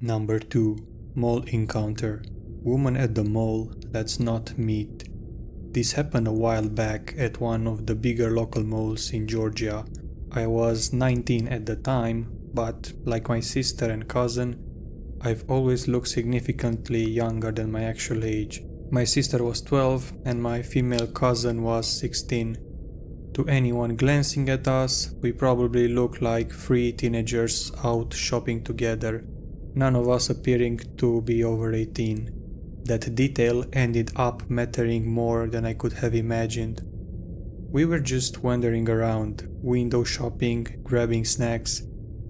Number 2. Mall Encounter. Woman at the mall, let's not meet. This happened a while back at one of the bigger local malls in Georgia. I was 19 at the time, but like my sister and cousin, I've always looked significantly younger than my actual age. My sister was 12 and my female cousin was 16. To anyone glancing at us, we probably looked like 3 teenagers out shopping together, none of us appearing to be over 18. That detail ended up mattering more than I could have imagined. We were just wandering around, window shopping, grabbing snacks,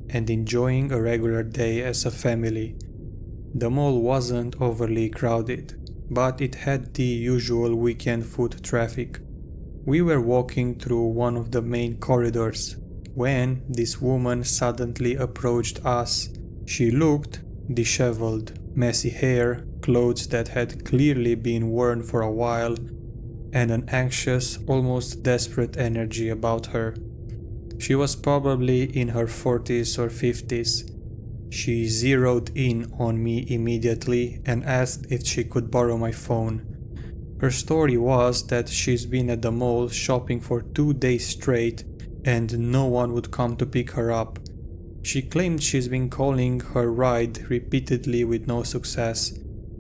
and enjoying a regular day as a family. The mall wasn't overly crowded, but it had the usual weekend foot traffic. We were walking through one of the main corridors when this woman suddenly approached us. She looked disheveled, messy hair, clothes that had clearly been worn for a while, and an anxious, almost desperate energy about her. She was probably in her 40s or 50s. She zeroed in on me immediately and asked if she could borrow my phone. Her story was that she's been at the mall shopping for 2 days straight and no one would come to pick her up. She claimed she's been calling her ride repeatedly with no success.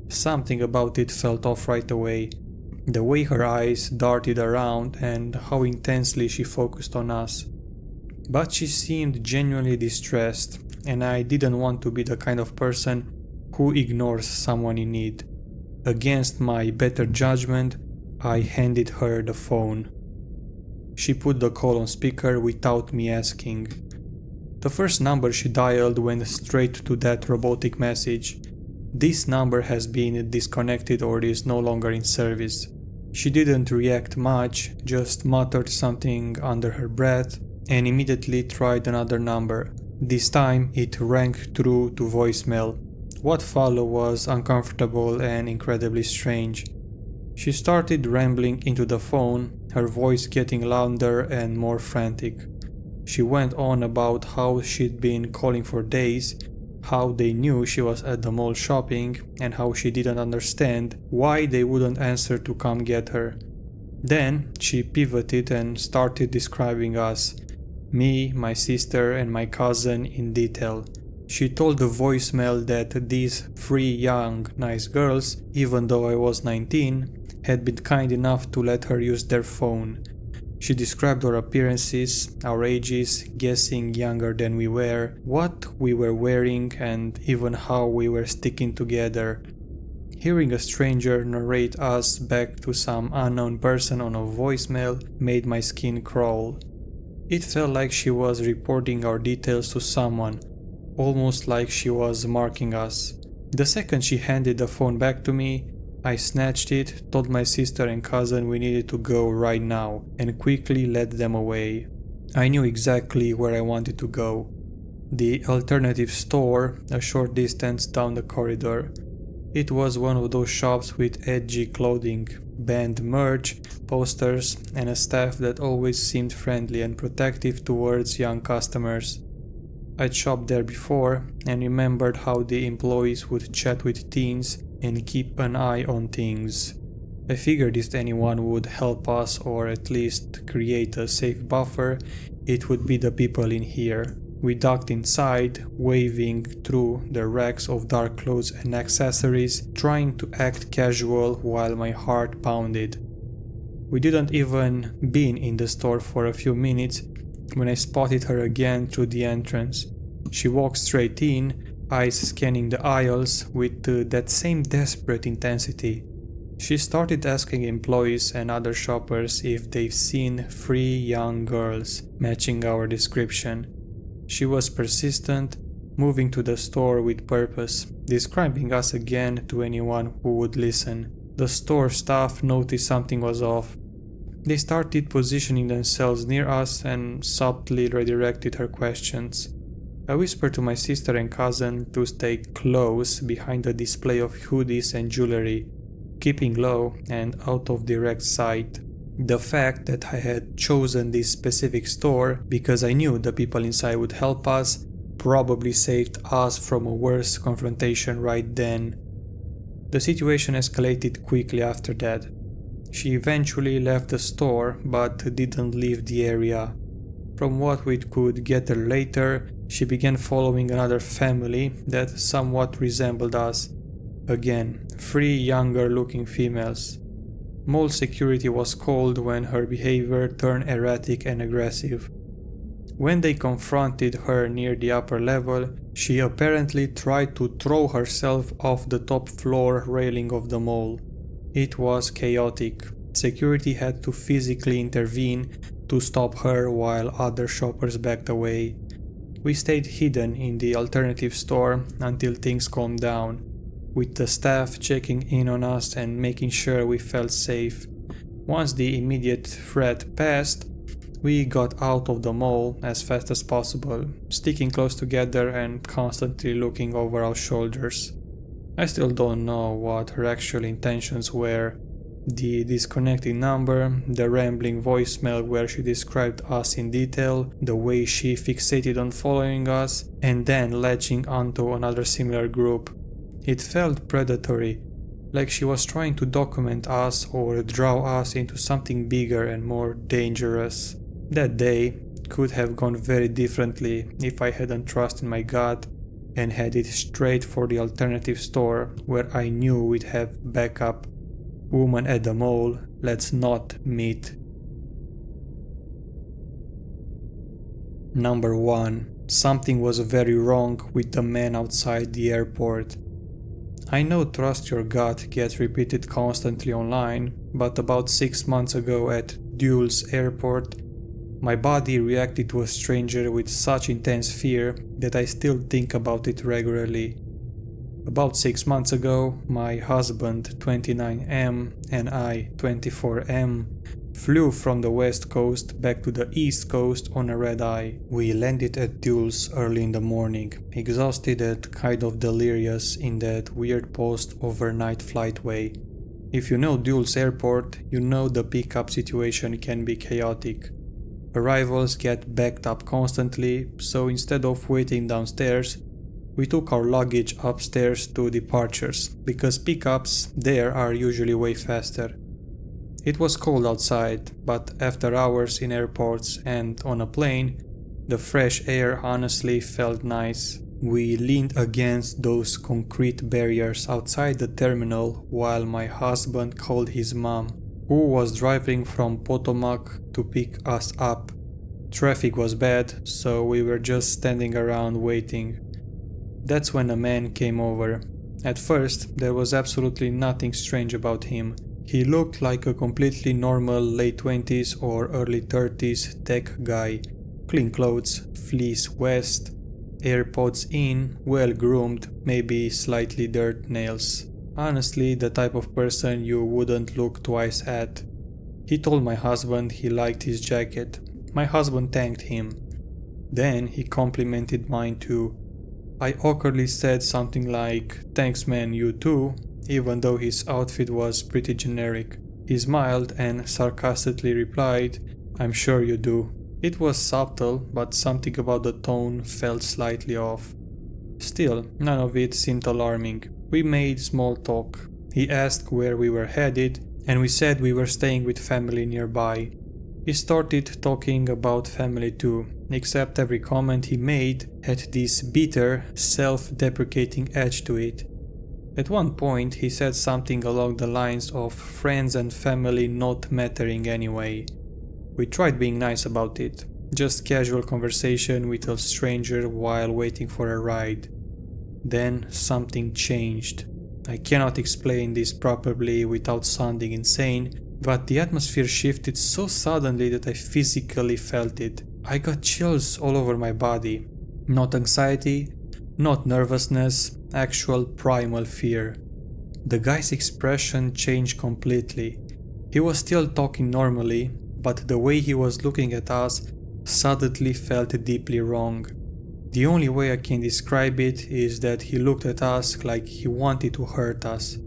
Something about it felt off right away. The way her eyes darted around and how intensely she focused on us. But she seemed genuinely distressed, and I didn't want to be the kind of person who ignores someone in need. Against my better judgment, I handed her the phone. She put the call on speaker without me asking. The first number she dialed went straight to that robotic message. This number has been disconnected or is no longer in service. She didn't react much, just muttered something under her breath and immediately tried another number. This time it rang through to voicemail. What followed was uncomfortable and incredibly strange. She started rambling into the phone, her voice getting louder and more frantic. She went on about how she'd been calling for days, how they knew she was at the mall shopping, and how she didn't understand why they wouldn't answer to come get her. Then she pivoted and started describing us, me, my sister, and my cousin in detail. She told the voicemail that these 3 young, nice girls, even though I was 19, had been kind enough to let her use their phone. She described our appearances, our ages, guessing younger than we were, what we were wearing, and even how we were sticking together. Hearing a stranger narrate us back to some unknown person on a voicemail made my skin crawl. It felt like she was reporting our details to someone, almost like she was marking us. The second she handed the phone back to me, I snatched it, told my sister and cousin we needed to go right now, and quickly led them away. I knew exactly where I wanted to go. The alternative store, a short distance down the corridor. It was one of those shops with edgy clothing, banned merch, posters, and a staff that always seemed friendly and protective towards young customers. I'd shopped there before and remembered how the employees would chat with teens and keep an eye on things. I figured if anyone would help us or at least create a safe buffer, it would be the people in here. We ducked inside, waving through the racks of dark clothes and accessories, trying to act casual while my heart pounded. We didn't even been in the store for a few minutes when I spotted her again through the entrance. She walked straight in, eyes scanning the aisles with that same desperate intensity. She started asking employees and other shoppers if they've seen 3 young girls matching our description. She was persistent, moving to the store with purpose, describing us again to anyone who would listen. The store staff noticed something was off. They started positioning themselves near us and subtly redirected her questions. I whispered to my sister and cousin to stay close behind the display of hoodies and jewelry, keeping low and out of direct sight. The fact that I had chosen this specific store because I knew the people inside would help us probably saved us from a worse confrontation right then. The situation escalated quickly after that. She eventually left the store but didn't leave the area. From what we could gather later, she began following another family that somewhat resembled us. Again, 3 younger looking females. Mall security was called when her behavior turned erratic and aggressive. When they confronted her near the upper level, she apparently tried to throw herself off the top floor railing of the mall. It was chaotic. Security had to physically intervene to stop her while other shoppers backed away. We stayed hidden in the alternative store until things calmed down, with the staff checking in on us and making sure we felt safe. Once the immediate threat passed, we got out of the mall as fast as possible, sticking close together and constantly looking over our shoulders. I still don't know what her actual intentions were. The disconnecting number, the rambling voicemail where she described us in detail, the way she fixated on following us, and then latching onto another similar group. It felt predatory, like she was trying to document us or draw us into something bigger and more dangerous. That day could have gone very differently if I hadn't trusted my gut and headed straight for the alternative store where I knew we'd have backup. Woman at the mall, let's not meet. Number 1. Something was very wrong with the man outside the airport. I know trust your gut gets repeated constantly online, but about 6 months ago at Dulles Airport, my body reacted to a stranger with such intense fear that I still think about it regularly. About 6 months ago, my husband 29M and I 24M flew from the west coast back to the east coast on a red-eye. We landed at Dulles early in the morning, exhausted and kind of delirious in that weird post-overnight flight way. If you know Dulles Airport, you know the pickup situation can be chaotic. Arrivals get backed up constantly, so instead of waiting downstairs, we took our luggage upstairs to departures, because pickups there are usually way faster. It was cold outside, but after hours in airports and on a plane, the fresh air honestly felt nice. We leaned against those concrete barriers outside the terminal while my husband called his mom, who was driving from Potomac to pick us up. Traffic was bad, so we were just standing around waiting. That's when a man came over. At first, there was absolutely nothing strange about him. He looked like a completely normal late 20s or early 30s tech guy. Clean clothes, fleece vest, AirPods in, well groomed, maybe slightly dirt nails. Honestly, the type of person you wouldn't look twice at. He told my husband he liked his jacket. My husband thanked him. Then he complimented mine too. I awkwardly said something like, "Thanks man, you too," even though his outfit was pretty generic. He smiled and sarcastically replied, "I'm sure you do." It was subtle, but something about the tone felt slightly off. Still, none of it seemed alarming. We made small talk. He asked where we were headed, and we said we were staying with family nearby. He started talking about family too, except every comment he made had this bitter, self-deprecating edge to it. At one point he said something along the lines of friends and family not mattering anyway. We tried being nice about it, just casual conversation with a stranger while waiting for a ride. Then something changed. I cannot explain this properly without sounding insane, but the atmosphere shifted so suddenly that I physically felt it. I got chills all over my body. Not anxiety, not nervousness, actual primal fear. The guy's expression changed completely. He was still talking normally, but the way he was looking at us suddenly felt deeply wrong. The only way I can describe it is that he looked at us like he wanted to hurt us.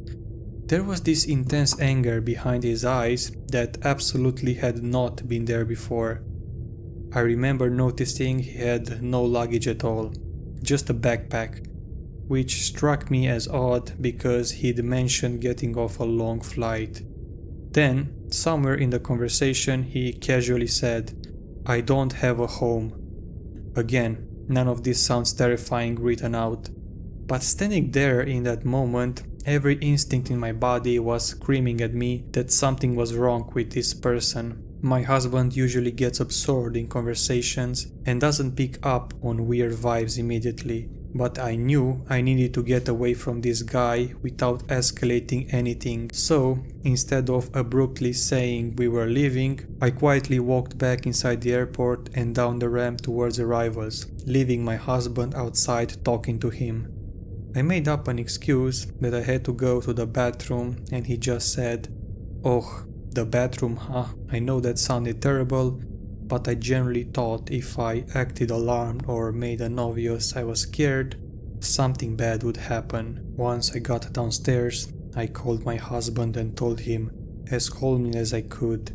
There was this intense anger behind his eyes that absolutely had not been there before. I remember noticing he had no luggage at all. just a backpack, which struck me as odd because he'd mentioned getting off a long flight. Then, somewhere in the conversation, he casually said, "I don't have a home." Again, none of this sounds terrifying written out. But standing there in that moment, every instinct in my body was screaming at me that something was wrong with this person. My husband usually gets absorbed in conversations and doesn't pick up on weird vibes immediately, but I knew I needed to get away from this guy without escalating anything. So, instead of abruptly saying we were leaving, I quietly walked back inside the airport and down the ramp towards arrivals, leaving my husband outside talking to him. I made up an excuse that I had to go to the bathroom, and he just said, "Oh, the bathroom, huh? I know that sounded terrible, but I generally thought if I acted alarmed or made an obvious I was scared, something bad would happen." Once I got downstairs, I called my husband and told him, as calmly as I could,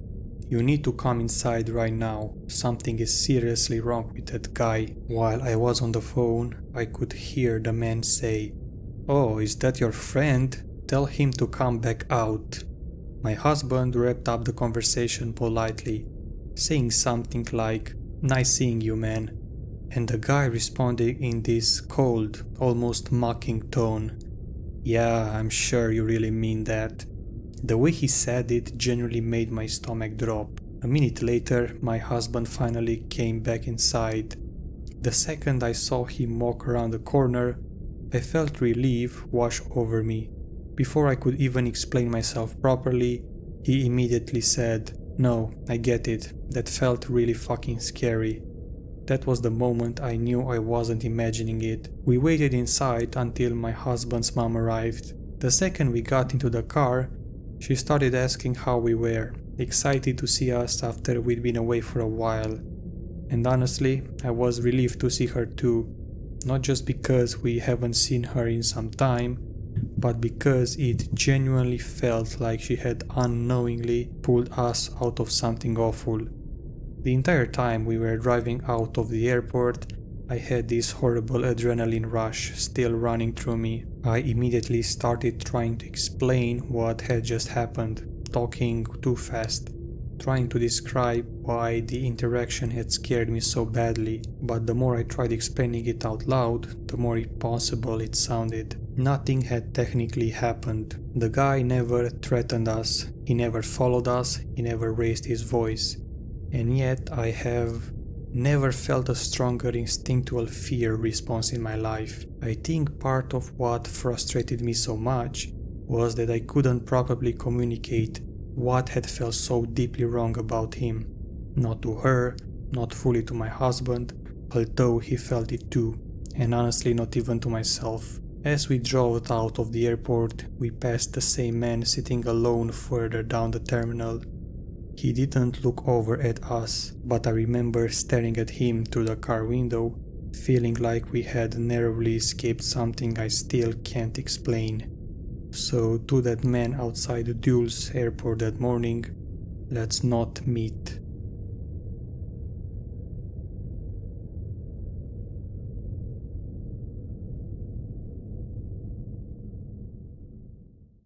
"You need to come inside right now. Something is seriously wrong with that guy." While I was on the phone, I could hear the man say, "Oh, is that your friend? Tell him to come back out." My husband wrapped up the conversation politely, saying something like, "Nice seeing you, man." And the guy responded in this cold, almost mocking tone, "Yeah, I'm sure you really mean that." The way he said it genuinely made my stomach drop. A minute later, my husband finally came back inside. The second I saw him walk around the corner, I felt relief wash over me. Before I could even explain myself properly, he immediately said, "No, I get it. That felt really fucking scary." That was the moment I knew I wasn't imagining it. We waited inside until my husband's mom arrived. The second we got into the car, she started asking how we were, excited to see us after we'd been away for a while. And honestly, I was relieved to see her too. Not just because we haven't seen her in some time, but because it genuinely felt like she had unknowingly pulled us out of something awful. The entire time we were driving out of the airport, I had this horrible adrenaline rush still running through me. I immediately started trying to explain what had just happened, talking too fast, trying to describe why the interaction had scared me so badly, but the more I tried explaining it out loud, the more impossible it sounded. Nothing had technically happened. The guy never threatened us, he never followed us, he never raised his voice. And yet I have never felt a stronger instinctual fear response in my life. I think part of what frustrated me so much was that I couldn't properly communicate what had felt so deeply wrong about him. Not to her, not fully to my husband, although he felt it too, and honestly not even to myself. As we drove out of the airport, we passed the same man sitting alone further down the terminal. He didn't look over at us, but I remember staring at him through the car window, feeling like we had narrowly escaped something I still can't explain. So to that man outside the Dulles airport that morning, let's not meet.